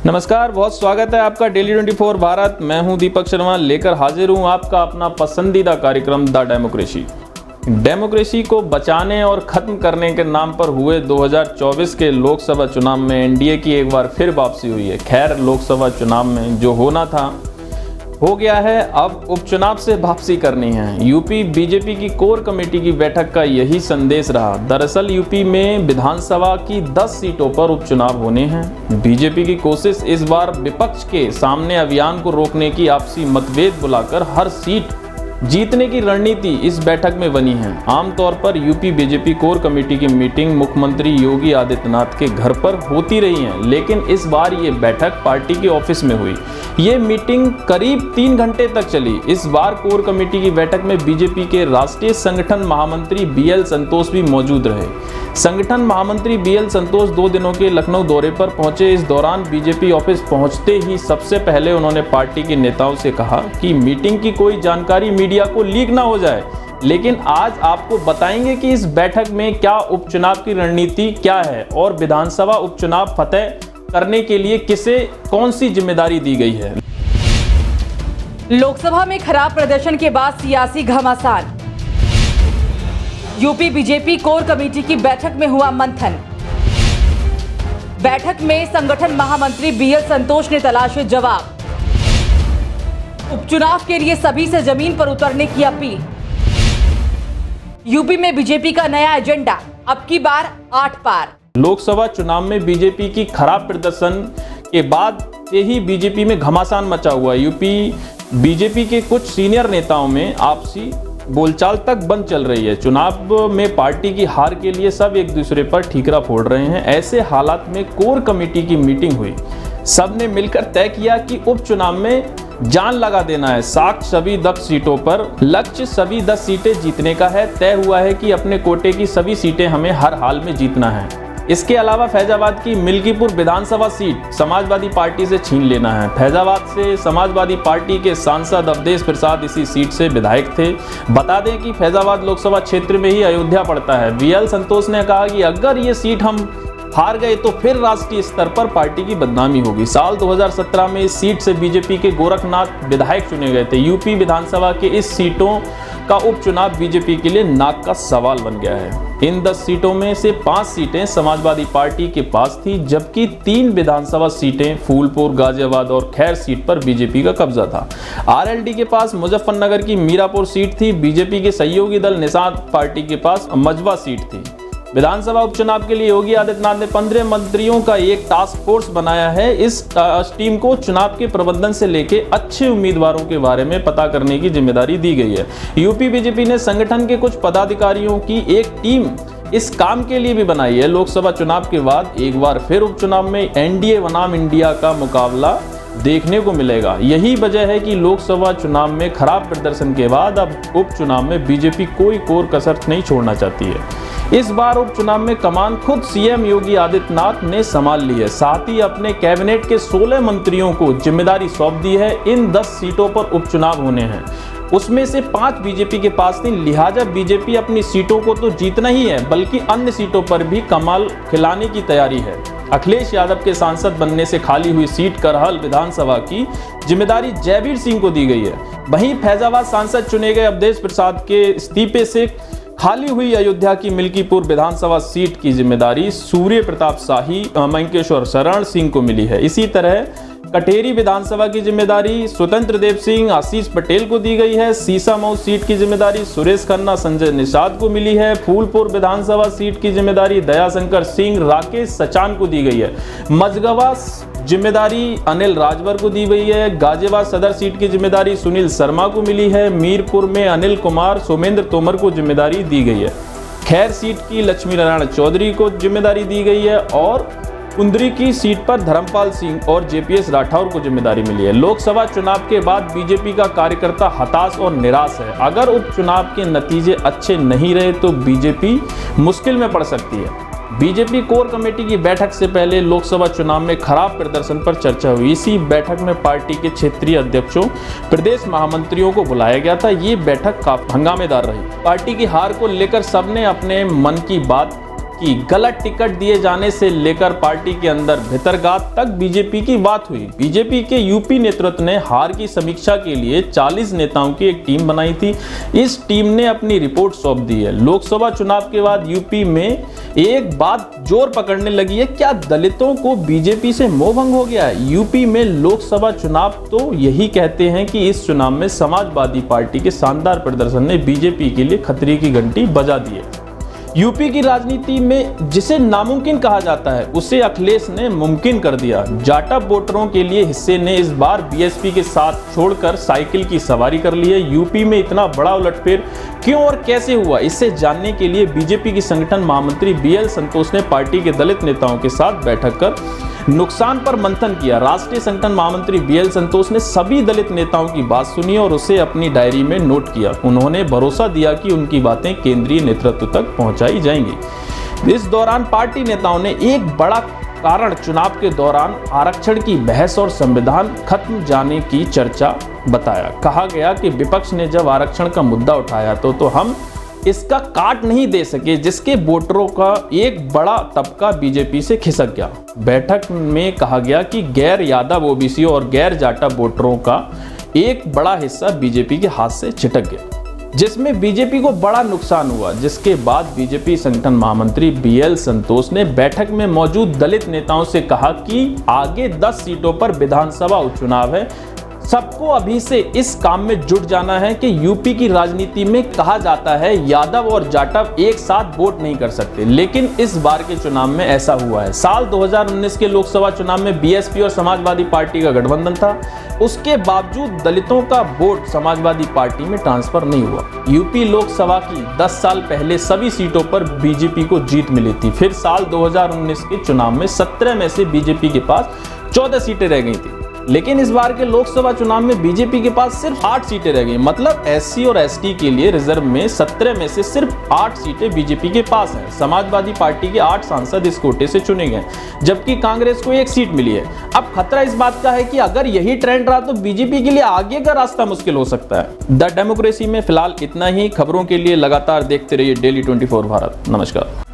नमस्कार, बहुत स्वागत है आपका डेली 24 भारत। मैं हूं दीपक शर्मा, लेकर हाजिर हूं आपका अपना पसंदीदा कार्यक्रम द डेमोक्रेसी। डेमोक्रेसी को बचाने और खत्म करने के नाम पर हुए 2024 के लोकसभा चुनाव में एनडीए की एक बार फिर वापसी हुई है। खैर, लोकसभा चुनाव में जो होना था हो गया है, अब उपचुनाव से वापसी करनी है। यूपी बीजेपी की कोर कमेटी की बैठक का यही संदेश रहा। दरअसल यूपी में विधानसभा की 10 सीटों पर उपचुनाव होने हैं। बीजेपी की कोशिश इस बार विपक्ष के सामने अभियान को रोकने की आपसी मतभेद बुलाकर हर सीट जीतने की रणनीति इस बैठक में बनी है। आमतौर पर यूपी बीजेपी कोर कमेटी की मीटिंग मुख्यमंत्री योगी आदित्यनाथ के घर पर होती रही है, लेकिन इस बार ये बैठक पार्टी के ऑफिस में हुई। ये मीटिंग करीब 3 घंटे तक चली। इस बार कोर कमेटी की बैठक में बीजेपी के राष्ट्रीय संगठन महामंत्री बीएल संतोष भी मौजूद रहे। संगठन महामंत्री बीएल संतोष 2 दिनों के लखनऊ दौरे पर पहुंचे। इस दौरान बीजेपी ऑफिस पहुंचते ही सबसे पहले उन्होंने पार्टी के नेताओं से कहा कि मीटिंग की कोई जानकारी मीडिया को लीक ना हो जाए, लेकिन आज आपको बताएंगे कि इस बैठक में क्या उपचुनाव की रणनीति क्या है और विधानसभा उपचुनाव फतेह करने के लिए किसे कौन सी जिम्मेदारी दी गई है। लोकसभा में खराब प्रदर्शन के बाद सियासी घमासान। यूपी बीजेपी कोर कमेटी की बैठक में हुआ मंथन। बैठक में संगठन महामंत्री बीएल संतोष ने तलाशे जवाब। उपचुनाव के लिए सभी से जमीन पर उतरने की अपील। यूपी में बीजेपी का नया एजेंडा, अब की बार 8 पार। लोकसभा चुनाव में बीजेपी की खराब प्रदर्शन के बाद से ही बीजेपी में घमासान मचा हुआ है। यूपी बीजेपी के कुछ सीनियर नेताओं में आपसी बोलचाल तक बंद चल रही है। चुनाव में पार्टी की हार के लिए सब एक दूसरे पर ठीकरा फोड़ रहे हैं। ऐसे हालात में कोर कमेटी की मीटिंग हुई। सबने मिलकर तय किया कि उपचुनाव में जान लगा देना है। साक्ष्य सभी 10 सीटों पर, लक्ष्य सभी 10 सीटें जीतने का है। तय हुआ है कि अपने कोटे की सभी सीटें हमें हर हाल में जीतना है। इसके अलावा फैजाबाद की मिल्कीपुर विधानसभा सीट समाजवादी पार्टी से छीन लेना है। फैजाबाद से समाजवादी पार्टी के सांसद अवधेश प्रसाद इसी सीट से विधायक थे। बता दें कि फैजाबाद लोकसभा क्षेत्र में ही अयोध्या पड़ता है। बीएल संतोष ने कहा कि अगर ये सीट हम हार गए तो फिर राष्ट्रीय स्तर पर पार्टी की बदनामी होगी। साल 2017 में इस सीट से बीजेपी के गोरखनाथ विधायक चुने गए थे। यूपी विधानसभा के इस सीटों का उपचुनाव बीजेपी के लिए नाक का सवाल बन गया है। इन 10 सीटों में से 5 सीटें समाजवादी पार्टी के पास थी, जबकि 3 विधानसभा सीटें फूलपुर, गाजियाबाद और खैर सीट पर बीजेपी का कब्जा था। आरएलडी के पास मुजफ्फरनगर की मीरापुर सीट थी। बीजेपी के सहयोगी दल निषाद पार्टी के पास मजवा सीट थी। विधानसभा उपचुनाव के लिए योगी आदित्यनाथ ने 15 मंत्रियों का एक टास्क फोर्स बनाया है। इस टीम को चुनाव के प्रबंधन से लेकर अच्छे उम्मीदवारों के बारे में पता करने की जिम्मेदारी दी गई है। यूपी बीजेपी ने संगठन के कुछ पदाधिकारियों की एक टीम इस काम के लिए भी बनाई है। लोकसभा चुनाव के बाद एक बार फिर उपचुनाव में एनडीए बनाम इंडिया का मुकाबला देखने को मिलेगा। यही वजह है कि लोकसभा चुनाव में खराब प्रदर्शन के बाद अब उपचुनाव में बीजेपी कोई कोर कसर नहीं छोड़ना चाहती है। इस बार उपचुनाव में कमान खुद सीएम योगी आदित्यनाथ ने संभाल ली है। साथ ही अपने कैबिनेट के 16 मंत्रियों को जिम्मेदारी सौंप दी है। इन 10 सीटों पर उपचुनाव होने हैं, उसमें से 5 बीजेपी के पास थी। लिहाजा बीजेपी अपनी सीटों को तो जीतना ही है, बल्कि अन्य सीटों पर भी कमाल खिलाने की तैयारी है। अखिलेश यादव के सांसद बनने से खाली हुई सीट करहल विधानसभा की जिम्मेदारी जयवीर सिंह को दी गई है। वहीं फैजाबाद सांसद चुने गए अवधेश प्रसाद के इस्तीफे से खाली हुई अयोध्या की मिल्कीपुर विधानसभा सीट की जिम्मेदारी सूर्य प्रताप शाही, मंकेश्वर शरण सिंह को मिली है। इसी तरह कटेरी विधानसभा की जिम्मेदारी स्वतंत्र देव सिंह, आशीष पटेल को दी गई है। सीसामऊ सीट की जिम्मेदारी सुरेश खन्ना, संजय निषाद को मिली है। फूलपुर विधानसभा सीट की जिम्मेदारी दयाशंकर सिंह, राकेश सचान को दी गई है। मझगवा जिम्मेदारी अनिल राजभर को दी गई है। गाजियाबाद सदर सीट की जिम्मेदारी सुनील शर्मा को मिली है। मीरपुर में अनिल कुमार, सोमेंद्र तोमर को जिम्मेदारी दी गई है। खैर सीट की लक्ष्मी नारायण चौधरी को जिम्मेदारी दी गई है और कुंदरी की सीट पर धर्मपाल सिंह और जेपीएस राठौर को जिम्मेदारी मिली है। लोकसभा चुनाव के बाद बीजेपी का कार्यकर्ता हताश और निराश है। अगर उपचुनाव के नतीजे अच्छे नहीं रहे तो बीजेपी मुश्किल में पड़ सकती है। बीजेपी कोर कमेटी की बैठक से पहले लोकसभा चुनाव में खराब प्रदर्शन पर चर्चा हुई। इसी बैठक में पार्टी के क्षेत्रीय अध्यक्षों, प्रदेश महामंत्रियों को बुलाया गया था। ये बैठक काफी हंगामेदार रही। पार्टी की हार को लेकर सबने अपने मन की बात की। गलत टिकट दिए जाने से लेकर पार्टी के अंदर भितरघात तक बीजेपी की बात हुई। बीजेपी के यूपी नेतृत्व ने हार की समीक्षा के लिए 40 नेताओं की एक टीम बनाई थी। इस टीम ने अपनी रिपोर्ट सौंप दी है। लोकसभा चुनाव के बाद यूपी में एक बात जोर पकड़ने लगी है, क्या दलितों को बीजेपी से मोह भंग हो गया है? यूपी में लोकसभा चुनाव तो यही कहते हैं कि इस चुनाव में समाजवादी पार्टी के शानदार प्रदर्शन ने बीजेपी के लिए खतरे की घंटी बजा दी है। यूपी की राजनीति में जिसे नामुमकिन कहा जाता है उसे अखिलेश ने मुमकिन कर दिया। जाटा वोटरों के लिए हिस्से ने इस बार बीएसपी के साथ छोड़कर साइकिल की सवारी कर ली है। यूपी में इतना बड़ा उलटफेर क्यों और कैसे हुआ, इसे जानने के लिए बीजेपी की संगठन महामंत्री बीएल संतोष ने पार्टी के दलित नेताओं के साथ बैठक कर नुकसान पर मंथन किया। राष्ट्रीय संगठन महामंत्री बीएल संतोष ने सभी दलित नेताओं की बात सुनी और उसे अपनी डायरी में नोट किया। उन्होंने भरोसा दिया कि उनकी बातें केंद्रीय नेतृत्व तक पहुंचाई जाएंगी। इस दौरान पार्टी नेताओं ने एक बड़ा कारण चुनाव के दौरान आरक्षण की बहस और संविधान खत्म जाने की चर्चा बताया। कहा गया कि विपक्ष ने जब आरक्षण का मुद्दा उठाया तो हम इसका काट नहीं दे सके, जिसके वोटरों का एक बड़ा तबका बीजेपी से खिसक गया। बैठक में कहा गया कि गैर यादव ओबीसी और गैर जाटा वोटरों का एक बड़ा हिस्सा बीजेपी के हाथ से छिटक गया, जिसमें बीजेपी को बड़ा नुकसान हुआ। जिसके बाद बीजेपी संगठन महामंत्री बीएल संतोष ने बैठक में मौजूद दलित नेताओं से कहा कि आगे 10 सीटों पर विधानसभा उपचुनाव है, सबको अभी से इस काम में जुट जाना है कि यूपी की राजनीति में कहा जाता है यादव और जाटव एक साथ वोट नहीं कर सकते, लेकिन इस बार के चुनाव में ऐसा हुआ है। साल 2019 के लोकसभा चुनाव में बीएसपी और समाजवादी पार्टी का गठबंधन था, उसके बावजूद दलितों का वोट समाजवादी पार्टी में ट्रांसफर नहीं हुआ। यूपी लोकसभा की 10 साल पहले सभी सीटों पर बीजेपी को जीत मिली थी। फिर साल 2019 के चुनाव में 17 में से बीजेपी के पास 14 सीटें रह गई थी, लेकिन इस बार के लोकसभा चुनाव में बीजेपी के पास सिर्फ 8 सीटें रह गई। मतलब एससी और एसटी के लिए रिजर्व में 17 में से सिर्फ 8 सीटें बीजेपी के पास हैं। समाजवादी पार्टी के 8 सांसद इस कोटे से चुने गए, जबकि कांग्रेस को 1 सीट मिली है। अब खतरा इस बात का है कि अगर यही ट्रेंड रहा तो बीजेपी के लिए आगे का रास्ता मुश्किल हो सकता है। द डेमोक्रेसी में फिलहाल इतना ही। खबरों के लिए लगातार देखते रहिए डेली 24 भारत। नमस्कार।